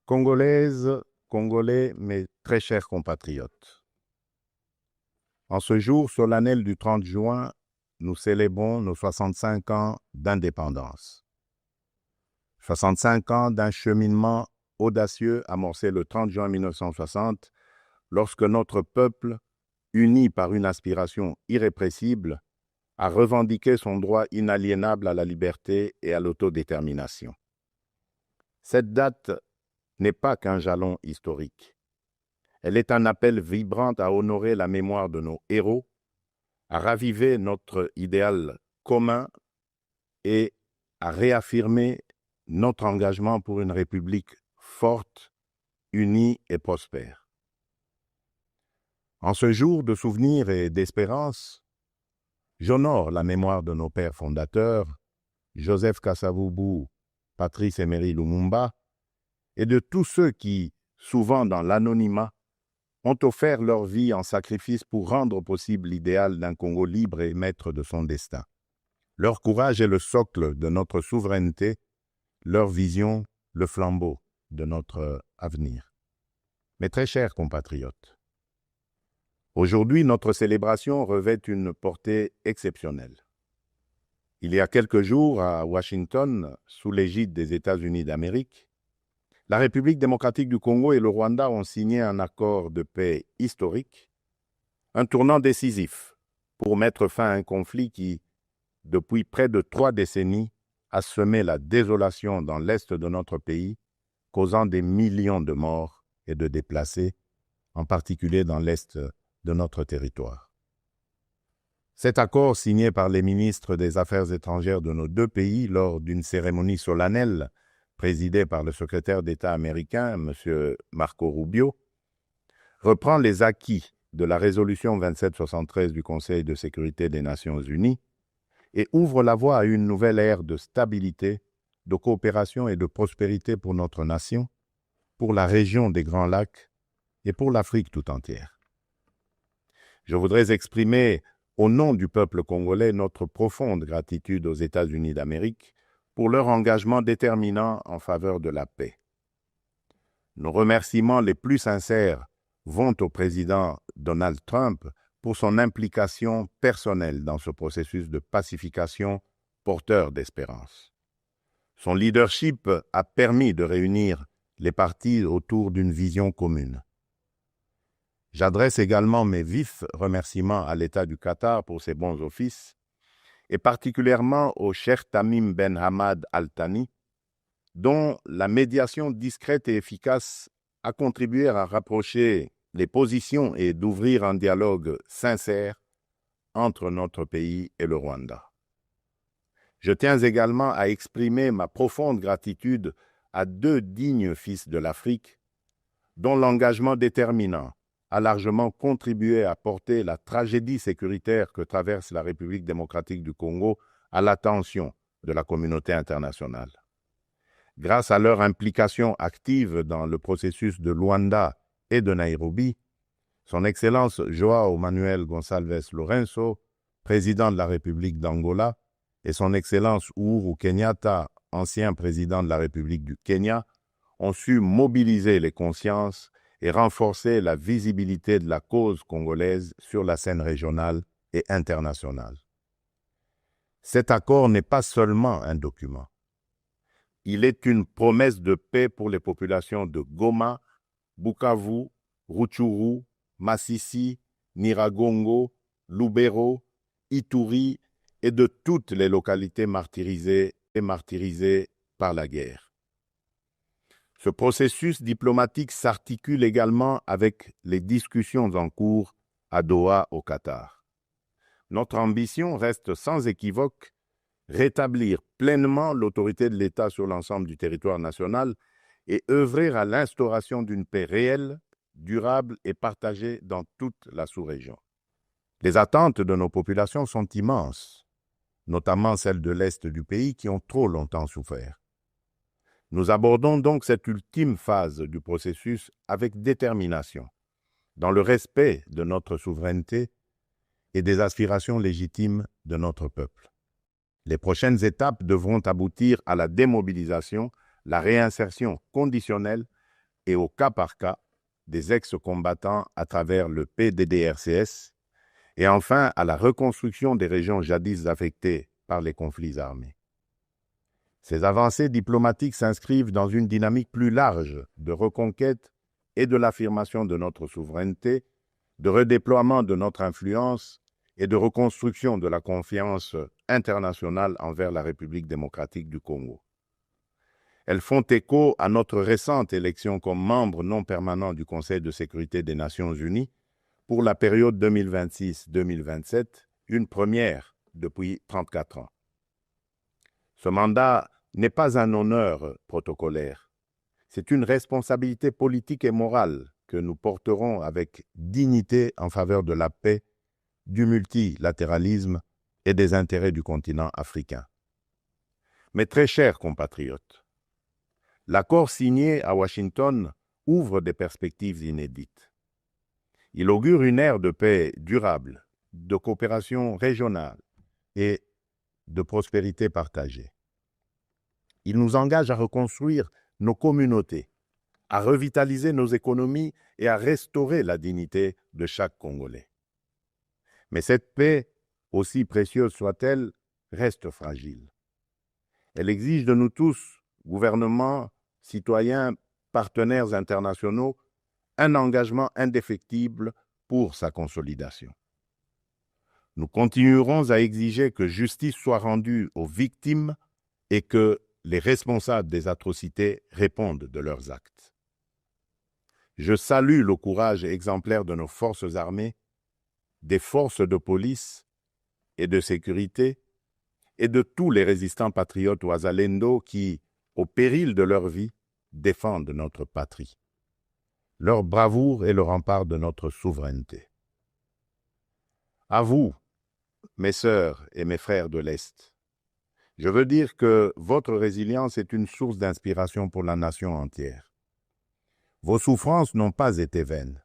Congolaises, Congolais, mes très chers compatriotes, en ce jour solennel du 30 juin, nous célébrons nos 65 ans d'indépendance. 65 ans d'un cheminement audacieux amorcé le 30 juin 1960, lorsque notre peuple, uni par une aspiration irrépressible, a revendiqué son droit inaliénable à la liberté et à l'autodétermination. Cette date n'est pas qu'un jalon historique. Elle est un appel vibrant à honorer la mémoire de nos héros, à raviver notre idéal commun et à réaffirmer notre engagement pour une République forte, unie et prospère. En ce jour de souvenir et d'espérance, j'honore la mémoire de nos pères fondateurs, Joseph Kasavubu, Patrice Emery Lumumba, et de tous ceux qui, souvent dans l'anonymat, ont offert leur vie en sacrifice pour rendre possible l'idéal d'un Congo libre et maître de son destin. Leur courage est le socle de notre souveraineté, leur vision, le flambeau de notre avenir. Mes très chers compatriotes, aujourd'hui, notre célébration revêt une portée exceptionnelle. Il y a quelques jours, à Washington, sous l'égide des États-Unis d'Amérique, la République démocratique du Congo et le Rwanda ont signé un accord de paix historique, un tournant décisif pour mettre fin à un conflit qui, depuis près de 3 décennies, a semé la désolation dans l'est de notre pays, causant des millions de morts et de déplacés, en particulier dans l'est de notre territoire. Cet accord, signé par les ministres des Affaires étrangères de nos deux pays lors d'une cérémonie solennelle présidée par le secrétaire d'État américain, M. Marco Rubio, reprend les acquis de la résolution 2773 du Conseil de sécurité des Nations unies et ouvre la voie à une nouvelle ère de stabilité, de coopération et de prospérité pour notre nation, pour la région des Grands Lacs et pour l'Afrique tout entière. Je voudrais exprimer, au nom du peuple congolais, notre profonde gratitude aux États-Unis d'Amérique pour leur engagement déterminant en faveur de la paix. Nos remerciements les plus sincères vont au président Donald Trump pour son implication personnelle dans ce processus de pacification porteur d'espérance. Son leadership a permis de réunir les partis autour d'une vision commune. J'adresse également mes vifs remerciements à l'État du Qatar pour ses bons offices, et particulièrement au Cheikh Tamim Ben Hamad Al Thani, dont la médiation discrète et efficace a contribué à rapprocher les positions et d'ouvrir un dialogue sincère entre notre pays et le Rwanda. Je tiens également à exprimer ma profonde gratitude à 2 dignes fils de l'Afrique, dont l'engagement déterminant a largement contribué à porter la tragédie sécuritaire que traverse la République démocratique du Congo à l'attention de la communauté internationale. Grâce à leur implication active dans le processus de Luanda et de Nairobi, Son Excellence João Manuel Gonçalves Lourenço, président de la République d'Angola, et Son Excellence Uhuru Kenyatta, ancien président de la République du Kenya, ont su mobiliser les consciences et renforcer la visibilité de la cause congolaise sur la scène régionale et internationale. Cet accord n'est pas seulement un document. Il est une promesse de paix pour les populations de Goma, Bukavu, Rutshuru, Masisi, Nyiragongo, Lubero, Ituri et de toutes les localités martyrisées et martyrisées par la guerre. Ce processus diplomatique s'articule également avec les discussions en cours à Doha, au Qatar. Notre ambition reste sans équivoque rétablir pleinement l'autorité de l'État sur l'ensemble du territoire national et œuvrer à l'instauration d'une paix réelle, durable et partagée dans toute la sous-région. Les attentes de nos populations sont immenses, notamment celles de l'Est du pays qui ont trop longtemps souffert. Nous abordons donc cette ultime phase du processus avec détermination, dans le respect de notre souveraineté et des aspirations légitimes de notre peuple. Les prochaines étapes devront aboutir à la démobilisation, la réinsertion conditionnelle, et au cas par cas des ex-combattants à travers le PDDRCS et enfin à la reconstruction des régions jadis affectées par les conflits armés. Ces avancées diplomatiques s'inscrivent dans une dynamique plus large de reconquête et de l'affirmation de notre souveraineté, de redéploiement de notre influence et de reconstruction de la confiance internationale envers la République démocratique du Congo. Elles font écho à notre récente élection comme membre non permanent du Conseil de sécurité des Nations Unies pour la période 2026-2027, une première depuis 34 ans. Ce mandat n'est pas un honneur protocolaire, c'est une responsabilité politique et morale que nous porterons avec dignité en faveur de la paix, du multilatéralisme et des intérêts du continent africain. Mes très chers compatriotes, l'accord signé à Washington ouvre des perspectives inédites. Il augure une ère de paix durable, de coopération régionale et de prospérité partagée. Il nous engage à reconstruire nos communautés, à revitaliser nos économies et à restaurer la dignité de chaque Congolais. Mais cette paix, aussi précieuse soit-elle, reste fragile. Elle exige de nous tous, gouvernements, citoyens, partenaires internationaux, un engagement indéfectible pour sa consolidation. Nous continuerons à exiger que justice soit rendue aux victimes et que les responsables des atrocités répondent de leurs actes. Je salue le courage exemplaire de nos forces armées, des forces de police et de sécurité et de tous les résistants patriotes ouazalendo qui, au péril de leur vie, défendent notre patrie. Leur bravoure est le rempart de notre souveraineté. À vous, mes sœurs et mes frères de l'Est, je veux dire que votre résilience est une source d'inspiration pour la nation entière. Vos souffrances n'ont pas été vaines.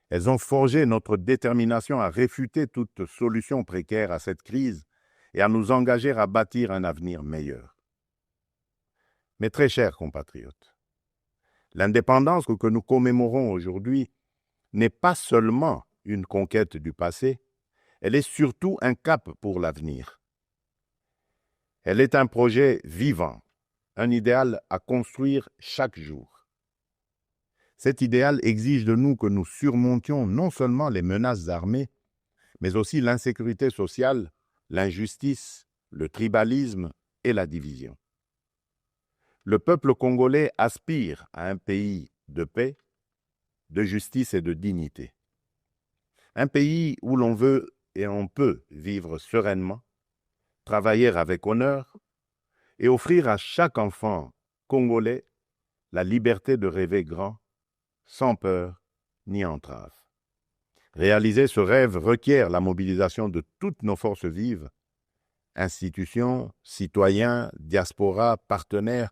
Elles ont forgé notre détermination à réfuter toute solution précaire à cette crise et à nous engager à bâtir un avenir meilleur. Mes très chers compatriotes, l'indépendance que nous commémorons aujourd'hui n'est pas seulement une conquête du passé, elle est surtout un cap pour l'avenir. Elle est un projet vivant, un idéal à construire chaque jour. Cet idéal exige de nous que nous surmontions non seulement les menaces armées, mais aussi l'insécurité sociale, l'injustice, le tribalisme et la division. Le peuple congolais aspire à un pays de paix, de justice et de dignité. Un pays où l'on veut et on peut vivre sereinement, travailler avec honneur et offrir à chaque enfant congolais la liberté de rêver grand, sans peur ni entrave. Réaliser ce rêve requiert la mobilisation de toutes nos forces vives, institutions, citoyens, diaspora, partenaires,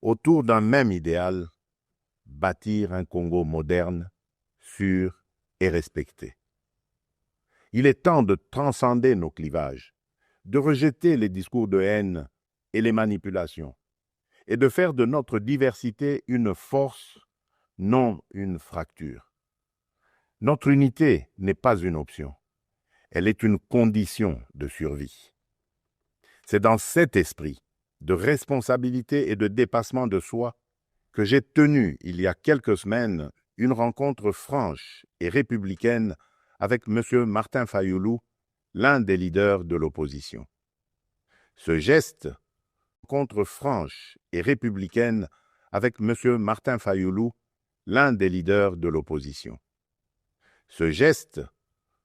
autour d'un même idéal, bâtir un Congo moderne, sûr et respecté. Il est temps de transcender nos clivages, de rejeter les discours de haine et les manipulations, et de faire de notre diversité une force, non une fracture. Notre unité n'est pas une option, elle est une condition de survie. C'est dans cet esprit de responsabilité et de dépassement de soi que j'ai tenu, il y a quelques semaines, une rencontre franche et républicaine avec M. Martin Fayoulou, l'un des leaders de l'opposition. Ce geste, rencontre franche et républicaine avec M. Martin Fayoulou, l'un des leaders de l'opposition. Ce geste,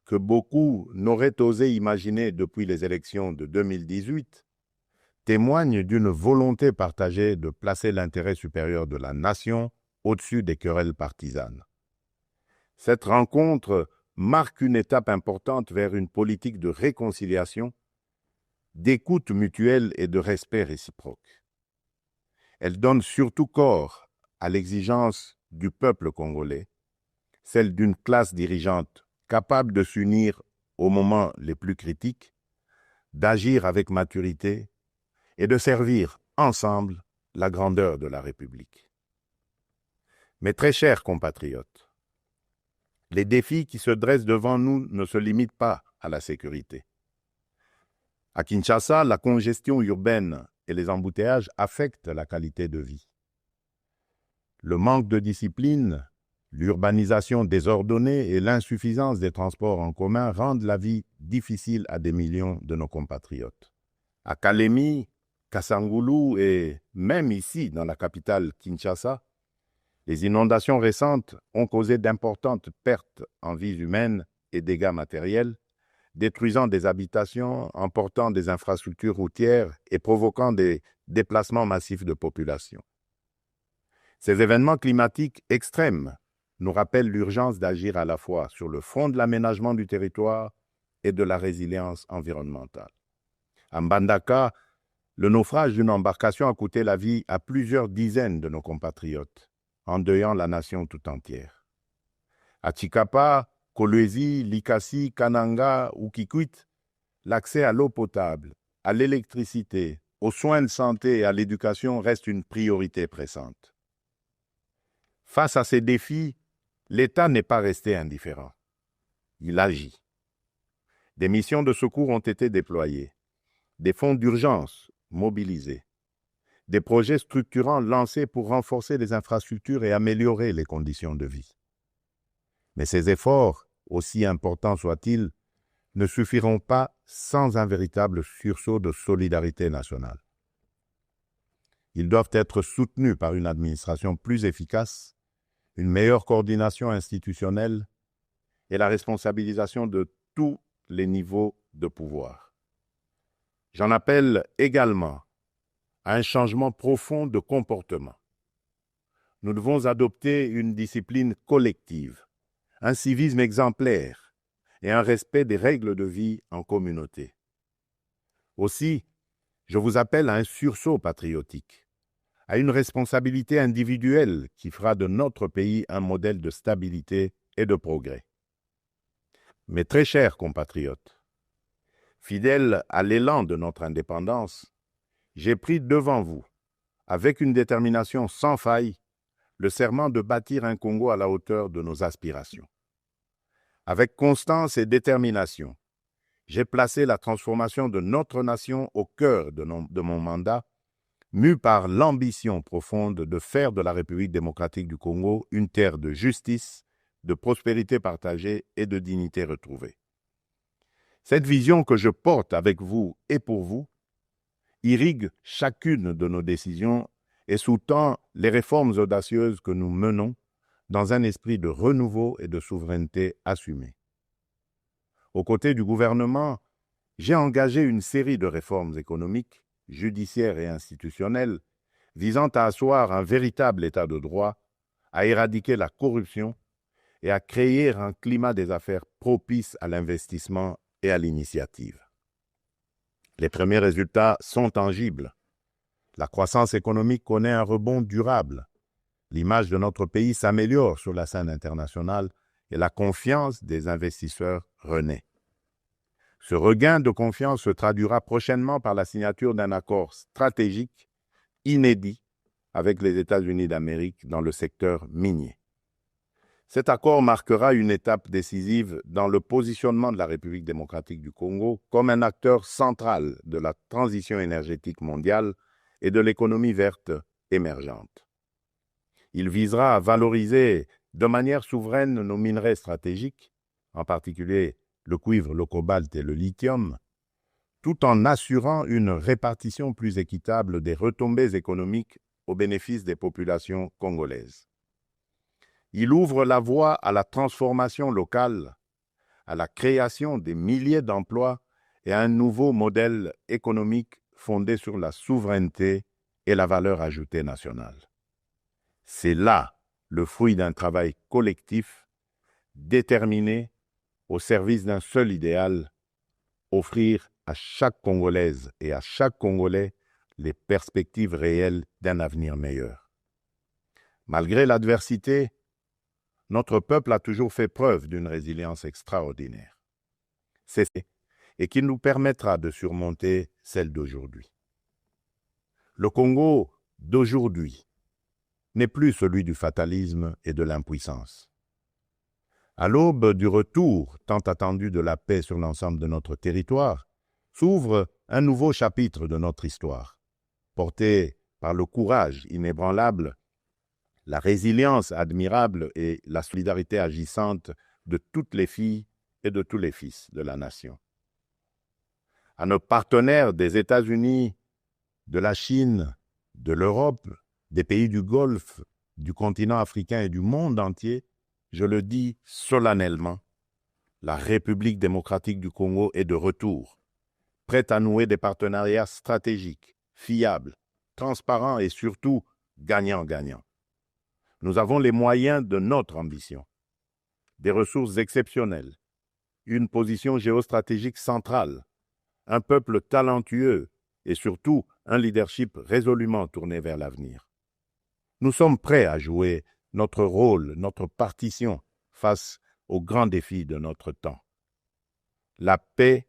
que beaucoup n'auraient osé imaginer depuis les élections de 2018, témoigne d'une volonté partagée de placer l'intérêt supérieur de la nation au-dessus des querelles partisanes. Cette rencontre marque une étape importante vers une politique de réconciliation, d'écoute mutuelle et de respect réciproque. Elle donne surtout corps à l'exigence du peuple congolais, celle d'une classe dirigeante capable de s'unir aux moments les plus critiques, d'agir avec maturité et de servir ensemble la grandeur de la République. Mes très chers compatriotes, les défis qui se dressent devant nous ne se limitent pas à la sécurité. À Kinshasa, la congestion urbaine et les embouteillages affectent la qualité de vie. Le manque de discipline, l'urbanisation désordonnée et l'insuffisance des transports en commun rendent la vie difficile à des millions de nos compatriotes. À Kalemi, Kasangoulou et même ici, dans la capitale Kinshasa, les inondations récentes ont causé d'importantes pertes en vies humaines et dégâts matériels, détruisant des habitations, emportant des infrastructures routières et provoquant des déplacements massifs de population. Ces événements climatiques extrêmes nous rappellent l'urgence d'agir à la fois sur le front de l'aménagement du territoire et de la résilience environnementale. À Mbandaka, le naufrage d'une embarcation a coûté la vie à plusieurs dizaines de nos compatriotes, endeuillant la nation tout entière. À Tshikapa, Kolwezi, Likasi, Kananga ou Kikwit, l'accès à l'eau potable, à l'électricité, aux soins de santé et à l'éducation reste une priorité pressante. Face à ces défis, l'État n'est pas resté indifférent. Il agit. Des missions de secours ont été déployées, des fonds d'urgence mobilisés, des projets structurants lancés pour renforcer les infrastructures et améliorer les conditions de vie. Mais ces efforts, aussi importants soient-ils, ne suffiront pas sans un véritable sursaut de solidarité nationale. Ils doivent être soutenus par une administration plus efficace, une meilleure coordination institutionnelle et la responsabilisation de tous les niveaux de pouvoir. J'en appelle également à un changement profond de comportement. Nous devons adopter une discipline collective, un civisme exemplaire et un respect des règles de vie en communauté. Aussi, je vous appelle à un sursaut patriotique, à une responsabilité individuelle qui fera de notre pays un modèle de stabilité et de progrès. Mes très chers compatriotes, fidèles à l'élan de notre indépendance, j'ai pris devant vous, avec une détermination sans faille, le serment de bâtir un Congo à la hauteur de nos aspirations. Avec constance et détermination, j'ai placé la transformation de notre nation au cœur de mon mandat, mu par l'ambition profonde de faire de la République démocratique du Congo une terre de justice, de prospérité partagée et de dignité retrouvée. Cette vision que je porte avec vous et pour vous irrigue chacune de nos décisions et sous-tend les réformes audacieuses que nous menons dans un esprit de renouveau et de souveraineté assumée. Aux côtés du gouvernement, j'ai engagé une série de réformes économiques, judiciaires et institutionnelles visant à asseoir un véritable état de droit, à éradiquer la corruption et à créer un climat des affaires propice à l'investissement et à l'initiative. Les premiers résultats sont tangibles. La croissance économique connaît un rebond durable. L'image de notre pays s'améliore sur la scène internationale et la confiance des investisseurs renaît. Ce regain de confiance se traduira prochainement par la signature d'un accord stratégique inédit avec les États-Unis d'Amérique dans le secteur minier. Cet accord marquera une étape décisive dans le positionnement de la République démocratique du Congo comme un acteur central de la transition énergétique mondiale et de l'économie verte émergente. Il visera à valoriser de manière souveraine nos minerais stratégiques, en particulier le cuivre, le cobalt et le lithium, tout en assurant une répartition plus équitable des retombées économiques au bénéfice des populations congolaises. Il ouvre la voie à la transformation locale, à la création des milliers d'emplois et à un nouveau modèle économique fondé sur la souveraineté et la valeur ajoutée nationale. C'est là le fruit d'un travail collectif, déterminé, au service d'un seul idéal, offrir à chaque Congolaise et à chaque Congolais les perspectives réelles d'un avenir meilleur. Malgré l'adversité, notre peuple a toujours fait preuve d'une résilience extraordinaire. C'est ce et qui nous permettra de surmonter celle d'aujourd'hui. Le Congo d'aujourd'hui n'est plus celui du fatalisme et de l'impuissance. À l'aube du retour tant attendu de la paix sur l'ensemble de notre territoire, s'ouvre un nouveau chapitre de notre histoire, porté par le courage inébranlable, la résilience admirable et la solidarité agissante de toutes les filles et de tous les fils de la nation. À nos partenaires des États-Unis, de la Chine, de l'Europe, des pays du Golfe, du continent africain et du monde entier, je le dis solennellement, la République démocratique du Congo est de retour, prête à nouer des partenariats stratégiques, fiables, transparents et surtout gagnant-gagnant. Nous avons les moyens de notre ambition, des ressources exceptionnelles, une position géostratégique centrale, un peuple talentueux et surtout un leadership résolument tourné vers l'avenir. Nous sommes prêts à jouer notre rôle, notre partition face aux grands défis de notre temps. La paix,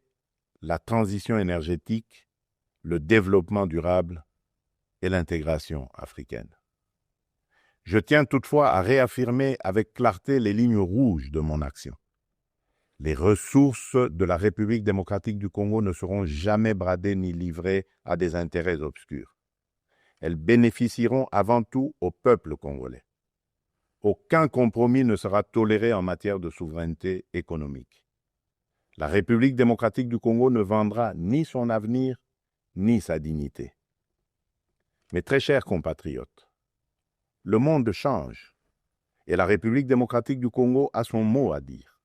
la transition énergétique, le développement durable et l'intégration africaine. Je tiens toutefois à réaffirmer avec clarté les lignes rouges de mon action. Les ressources de la République démocratique du Congo ne seront jamais bradées ni livrées à des intérêts obscurs. Elles bénéficieront avant tout au peuple congolais. Aucun compromis ne sera toléré en matière de souveraineté économique. La République démocratique du Congo ne vendra ni son avenir, ni sa dignité. Mes très chers compatriotes, le monde change et la République démocratique du Congo a son mot à dire.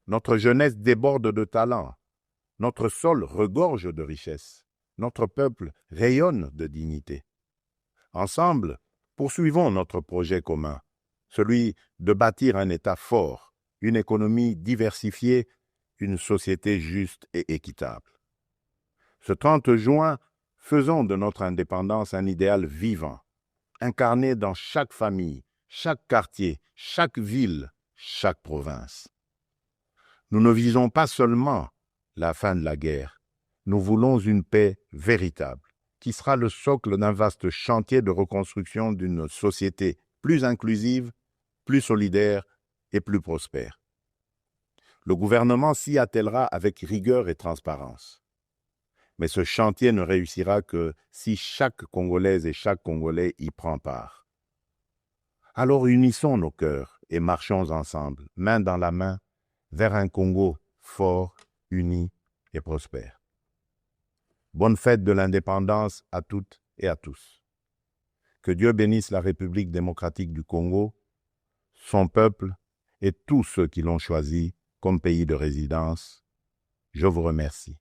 Notre jeunesse déborde de talent, notre sol regorge de richesses, notre peuple rayonne de dignité. Ensemble, poursuivons notre projet commun, celui de bâtir un État fort, une économie diversifiée, une société juste et équitable. Ce 30 juin, faisons de notre indépendance un idéal vivant, incarné dans chaque famille, chaque quartier, chaque ville, chaque province. Nous ne visons pas seulement la fin de la guerre, nous voulons une paix véritable, qui sera le socle d'un vaste chantier de reconstruction d'une société plus inclusive, plus solidaire et plus prospère. Le gouvernement s'y attellera avec rigueur et transparence. Mais ce chantier ne réussira que si chaque Congolaise et chaque Congolais y prend part. Alors unissons nos cœurs et marchons ensemble, main dans la main, vers un Congo fort, uni et prospère. Bonne fête de l'indépendance à toutes et à tous. Que Dieu bénisse la République démocratique du Congo, son peuple et tous ceux qui l'ont choisi comme pays de résidence. Je vous remercie.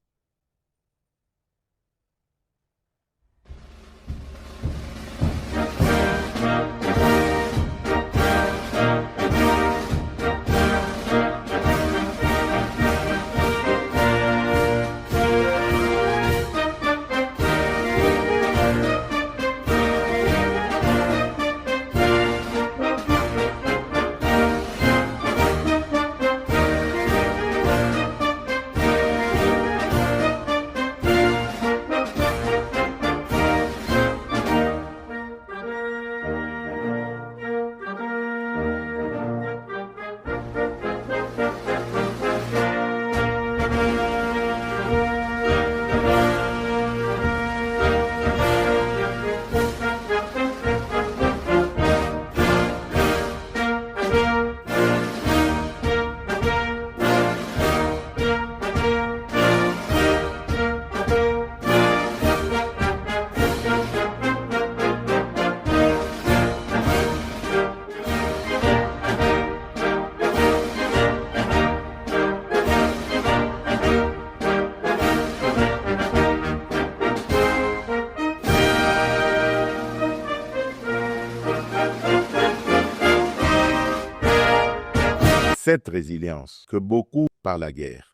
Cette résilience que beaucoup par la guerre